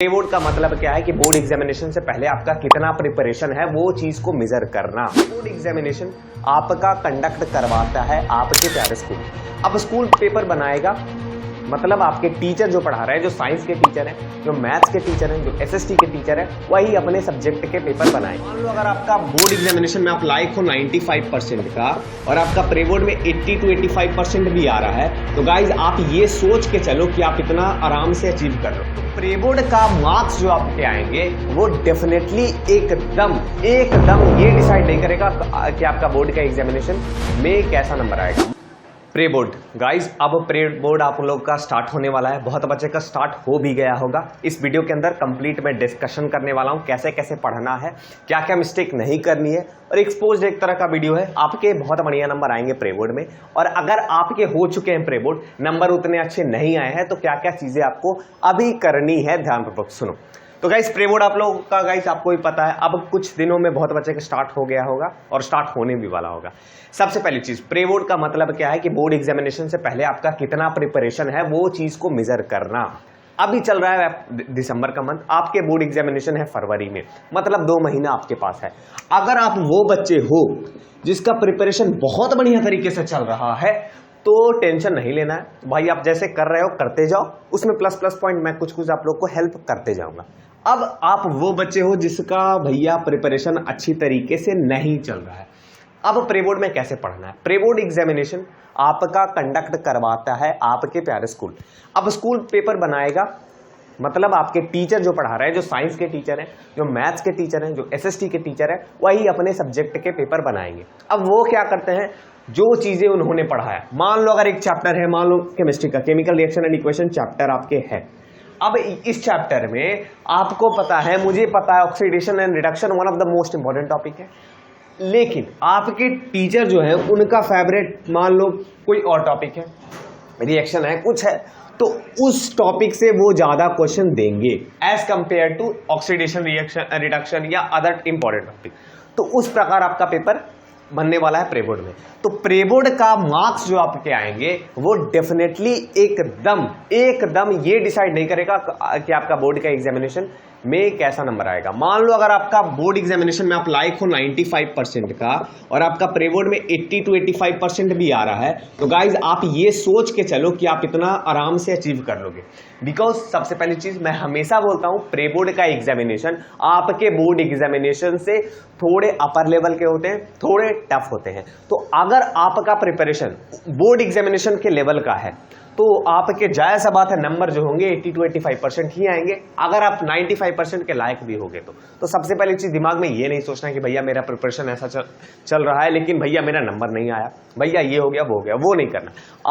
Pre board का मतलब क्या है कि बोर्ड एग्जामिनेशन से पहले आपका कितना प्रिपरेशन है वो चीज को मेजर करना। बोर्ड एग्जामिनेशन आपका कंडक्ट करवाता है आपके प्यारे स्कूल। अब स्कूल पेपर बनाएगा, मतलब आपके टीचर जो पढ़ा रहे हैं, जो साइंस के टीचर हैं, जो मैथ्स के टीचर हैं, जो एसएसटी के टीचर हैं, वही अपने सब्जेक्ट के पेपर बनाएंगे। मान लो अगर आपका बोर्ड एग्जामिनेशन में आप लायक हो 95% का और आपका प्री बोर्ड में 80 to 85% भी आ रहा है, तो गाइज आप ये सोच के चलो कि आप इतना आराम से अचीव कर रहे हो। तो प्री बोर्ड का मार्क्स जो आपके आएंगे वो डेफिनेटली एकदम ये डिसाइड नहीं करेगा कि आपका बोर्ड का एग्जामिनेशन में कैसा नंबर आएगा। प्री बोर्ड गाइज, अब प्री बोर्ड आप लोग का स्टार्ट होने वाला है। बहुत बच्चे का स्टार्ट हो भी गया होगा। इस वीडियो के अंदर कंप्लीट मैं डिस्कशन करने वाला हूं कैसे कैसे पढ़ना है, क्या क्या मिस्टेक नहीं करनी है, और एक्सपोज एक तरह का वीडियो है। आपके बहुत बढ़िया नंबर आएंगे प्री बोर्ड में, और अगर आपके हो चुके हैं प्री बोर्ड नंबर उतने अच्छे नहीं आए हैं तो क्या क्या चीजें आपको अभी करनी है, ध्यानपूर्वक सुनो। तो गाइस प्री बोर्ड आप लोगों का गाइस आपको ही पता है, अब कुछ दिनों में बहुत बच्चे का स्टार्ट हो गया होगा और स्टार्ट होने भी वाला होगा। सबसे पहली चीज, प्री बोर्ड का मतलब क्या है कि बोर्ड एग्जामिनेशन से पहले आपका कितना प्रिपरेशन है वो चीज को मेजर करना। अभी चल रहा है दिसंबर का मंथ, आपके बोर्ड एग्जामिनेशन है फरवरी में, मतलब 2 महीना आपके पास है। अगर आप वो बच्चे हो जिसका प्रिपरेशन बहुत बढ़िया तरीके से चल रहा है तो टेंशन नहीं लेना है भाई, आप जैसे कर रहे हो करते जाओ, उसमें प्लस पॉइंट मैं कुछ आप लोग को हेल्प करते जाऊंगा। अब आप वो बच्चे हो जिसका भैया प्रिपरेशन अच्छी तरीके से नहीं चल रहा है, अब प्री बोर्ड में कैसे पढ़ना है। प्री बोर्ड एग्जामिनेशन आपका कंडक्ट करवाता है आपके प्यारे स्कूल। अब स्कूल पेपर बनाएगा, मतलब आपके टीचर जो पढ़ा रहे हैं, जो साइंस के टीचर हैं, जो मैथ्स के टीचर हैं, जो एसएसटी के टीचर हैं, वही अपने सब्जेक्ट के पेपर बनाएंगे। अब वो क्या करते हैं, जो चीजें उन्होंने पढ़ा है, मान लो अगर एक चैप्टर है, मान लो केमिस्ट्री का chemical reaction and equation chapter आपके है। अब इस चैप्टर में आपको पता है, मुझे पता है, oxidation and reduction one of the most important topic है, लेकिन आपके टीचर जो है उनका फेवरेट मान लो कोई और टॉपिक है, रिएक्शन है, कुछ है, तो उस टॉपिक से वो ज्यादा क्वेश्चन देंगे as compared to oxidation reduction या अदर इंपॉर्टेंट टॉपिक। तो उस प्रकार आपका पेपर बनने वाला है प्री बोर्ड में। तो प्री बोर्ड का मार्क्स जो आपके आएंगे वो डेफिनेटली एकदम ये डिसाइड नहीं करेगा कि आपका बोर्ड का एग्जामिनेशन में कैसा नंबर आएगा। मान लो अगर आपका बोर्ड एग्जामिनेशन में आप लायक हो 95% का और आपका प्री बोर्ड में 80 to 85% भी आ रहा है, तो गाइज आप ये सोच के चलो कि आप इतना आराम से अचीव कर लोगे। बिकॉज सबसे पहली चीज मैं हमेशा बोलता हूं, प्री बोर्ड का एग्जामिनेशन आपके बोर्ड एग्जामिनेशन से थोड़े अपर लेवल के होते हैं, थोड़े टफ होते हैं। तो अगर आपका प्रिपरेशन बोर्ड एग्जामिनेशन के लेवल का है तो आपके जायज सा बात है नंबर जो होंगे 80 to 85% ही आएंगे। अगर आप 95% के लायक भी होगे तो सबसे पहली चीज दिमाग में ये नहीं सोचना कि भैया मेरा प्रिपरेशन ऐसा चल रहा है लेकिन भैया मेरा नंबर नहीं आया, भैया ये हो गया वो हो गया, वो नहीं करना।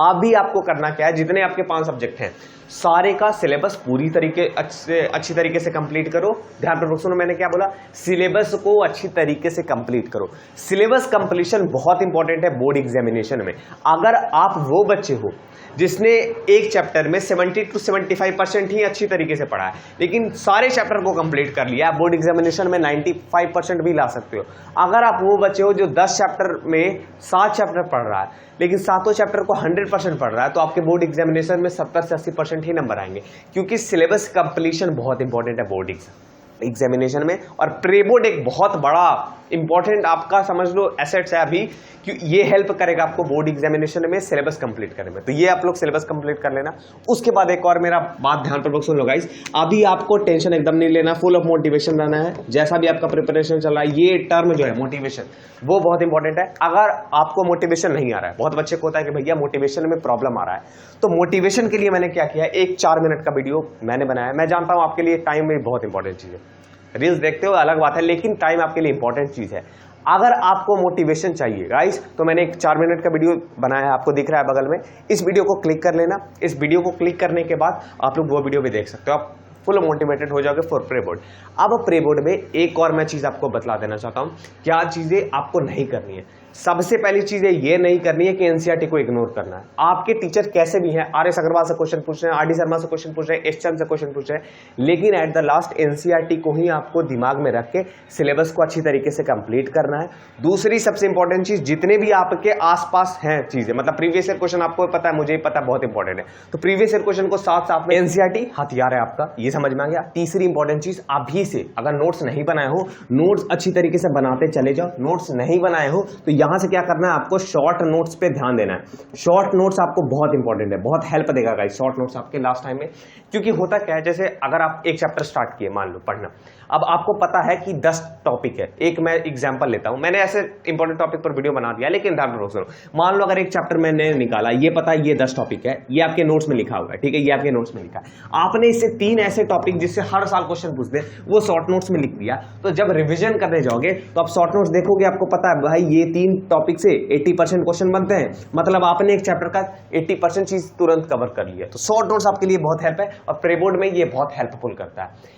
अभी आपको करना क्या है, जितने आपके 5 सब्जेक्ट हैं सारे का सिलेबस पूरी तरीके अच्छी तरीके से कंप्लीट करो। ध्यानपूर्वक सुनो मैंने क्या बोला, सिलेबस को अच्छी तरीके से कंप्लीट करो। सिलेबस कंप्लीशन बहुत इंपॉर्टेंट है बोर्ड एग्जामिनेशन में। अगर आप वो बच्चे हो जिसने एक चैप्टर में 70 to 75% ही अच्छी तरीके से पढ़ा है लेकिन सारे चैप्टर को कंप्लीट कर लिया, बोर्ड एग्जामिनेशन में 95% भी ला सकते हो। अगर आप वो बच्चे हो जो 10 चैप्टर में 7 चैप्टर पढ़ रहा है लेकिन 7 चैप्टर को 100% पढ़ रहा है, तो आपके बोर्ड एग्जामिनेशन में 70 से 80% ही नंबर आएंगे, क्योंकि सिलेबस कंप्लीशन बहुत इंपॉर्टेंट है बोर्ड एग्जामिनेशन में। और प्री बोर्ड एक बहुत बड़ा इंपॉर्टेंट आपका समझ लो एसेट्स है अभी, कि ये हेल्प करेगा आपको बोर्ड एग्जामिनेशन में सिलेबस कंप्लीट करने में। तो ये आप लोग सिलेबस कंप्लीट कर लेना। उसके बाद एक और मेरा बात ध्यानपूर्वक सुन लो गाइस, अभी आपको टेंशन एकदम नहीं लेना, फुल ऑफ मोटिवेशन रहना है। जैसा भी आपका प्रिपरेशन चल रहा है, ये टर्म जो है मोटिवेशन, वो बहुत इंपॉर्टेंट है। अगर आपको मोटिवेशन नहीं आ रहा है, बहुत बच्चे को होता है कि भैया मोटिवेशन में प्रॉब्लम आ रहा है, तो मोटिवेशन के लिए मैंने क्या किया, एक 4 मिनट का वीडियो मैंने बनाया। मैं जानता हूं आपके लिए टाइम में बहुत इंपॉर्टेंट चीज है, रील्स देखते हो अलग बात है, लेकिन टाइम आपके लिए इंपॉर्टेंट चीज है। अगर आपको मोटिवेशन चाहिए गाइस, तो मैंने एक 4 मिनट का वीडियो बनाया है, आपको दिख रहा है बगल में। इस वीडियो को क्लिक कर लेना। इस वीडियो को क्लिक करने के बाद आप लोग वो वीडियो भी देख सकते हो, आप फुल मोटिवेटेड हो जाओगे फॉर प्री बोर्ड। अब प्री बोर्ड में एक और मैं चीज आपको बतला देना चाहता हूं, क्या चीजें आपको नहीं करनी है। सबसे पहली चीज ये नहीं करनी है कि एनसीईआरटी को इग्नोर करना है। आपके टीचर कैसे भी हैं, आर.एस. अग्रवाल से क्वेश्चन पूछ रहे हैं, आर.डी. शर्मा से क्वेश्चन पूछ रहे हैं, एस चंद से क्वेश्चन पूछ रहे हैं, लेकिन एट द लास्ट एनसीईआरटी को ही आपको दिमाग में रख के सिलेबस को अच्छी तरीके से कंप्लीट करना है। दूसरी सबसे इंपॉर्टेंट चीज, जितने भी आपके आसपास हैं चीजें, मतलब प्रीवियस ईयर क्वेश्चन आपको पता है, मुझे पता है, बहुत इंपॉर्टेंट है, तो प्रीवियस ईयर क्वेश्चन को साथ साथ में एनसीईआरटी हथियार है आपका, ये समझ में आ गया। तीसरी इंपॉर्टेंट चीज, अभी से अगर नोट्स नहीं बनाए हो, नोट्स अच्छी तरीके से बनाते चले जाओ। नोट्स नहीं बनाए हो तो यहां से क्या करना है, आपको शॉर्ट नोट्स पे ध्यान देना है। शॉर्ट नोट्स आपको बहुत इंपॉर्टेंट है, बहुत हेल्प देगा गाइस शॉर्ट नोट्स आपके लास्ट टाइम में। क्योंकि होता क्या है, जैसे अगर आप एक चैप्टर स्टार्ट किए, मान लो पढ़ना, अब आपको पता है कि 10 टॉपिक है। एक मैं एग्जांपल लेता हूं, मैंने ऐसे इंपॉर्टेंट टॉपिक पर वीडियो बना दिया, लेकिन ध्यान रखो, मान लो अगर एक चैप्टर मैंने निकाला, ये पता है ये 10 टॉपिक है, ये आपके नोट्स में लिखा हुआ है, ठीक है, ये आपके नोट्स में लिखा है। आपने इससे 3 ऐसे टॉपिक जिससे हर साल क्वेश्चन पूछते हैं, वो शॉर्ट नोट्स में लिख दिया, तो जब रिवीजन करने जाओगे तो आप शॉर्ट नोट्स देखोगे, आपको पता है भाई ये 3 टॉपिक से 80% क्वेश्चन बनते हैं, मतलब आपने एक चैप्टर का 80% चीज तुरंत कवर कर लिया। तो शॉर्ट नोट्स आपके लिए बहुत हेल्प है और प्री बोर्ड में ये बहुत हेल्पफुल करता है।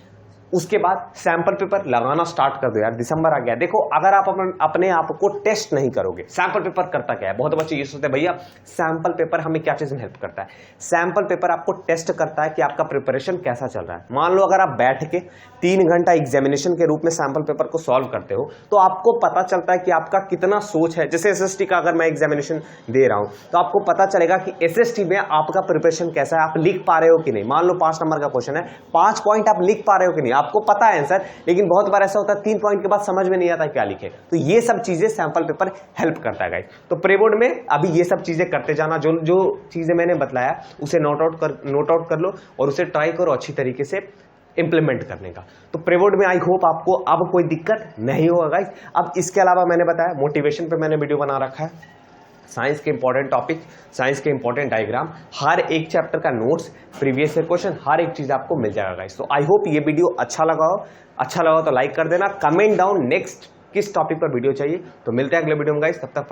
उसके बाद सैंपल पेपर लगाना स्टार्ट कर दो यार, दिसंबर आ गया। देखो अगर आप अपने आप को टेस्ट नहीं करोगे, सैंपल पेपर करता क्या है, बहुत बच्चे ये सोचते हैं भैया सैंपल पेपर हमें क्या चीज में हेल्प करता है। सैंपल पेपर आपको टेस्ट करता है कि आपका प्रिपरेशन कैसा चल रहा है। मान लो अगर आप बैठ के 3 घंटा एग्जामिनेशन के रूप में सैंपल पेपर को सॉल्व करते हो, तो आपको पता चलता है कि आपका कितना सोच है। जैसे एसएसटी का अगर मैं एग्जामिनेशन दे रहा हूं, तो आपको पता चलेगा कि एसएसटी में आपका प्रिपरेशन कैसा है, आप लिख पा रहे हो कि नहीं। मान लो 5 नंबर का क्वेश्चन है, 5 पॉइंट आप लिख पा रहे हो कि नहीं, आपको पता है आंसर, लेकिन बहुत बार ऐसा होता है 3 पॉइंट के बाद समझ में नहीं आता क्या लिखे। तो ये सब चीजें सैंपल पेपर हेल्प करता है गाइस। तो प्री बोर्ड में अभी ये सब चीजें करते जाना, जो चीजें मैंने बताया उसे नोट आउट कर लो और उसे ट्राई करो अच्छी तरीके से इंप्लीमेंट करने का। तो प्री बोर्ड में आई होप आपको अब कोई दिक्कत नहीं होगा गाइस। अब इसके अलावा मैंने बताया मोटिवेशन पे मैंने वीडियो बना रखा है, साइंस के इंपॉर्टेंट टॉपिक, साइंस के इंपॉर्टेंट डायग्राम, हर एक चैप्टर का नोट्स, प्रीवियस ईयर क्वेश्चन, हर एक चीज आपको मिल जाएगा गाइस। तो आई होप ये वीडियो अच्छा लगा हो तो लाइक कर देना, कमेंट डाउन नेक्स्ट किस टॉपिक पर वीडियो चाहिए। तो मिलते हैं अगले वीडियो में गाइस, तब तक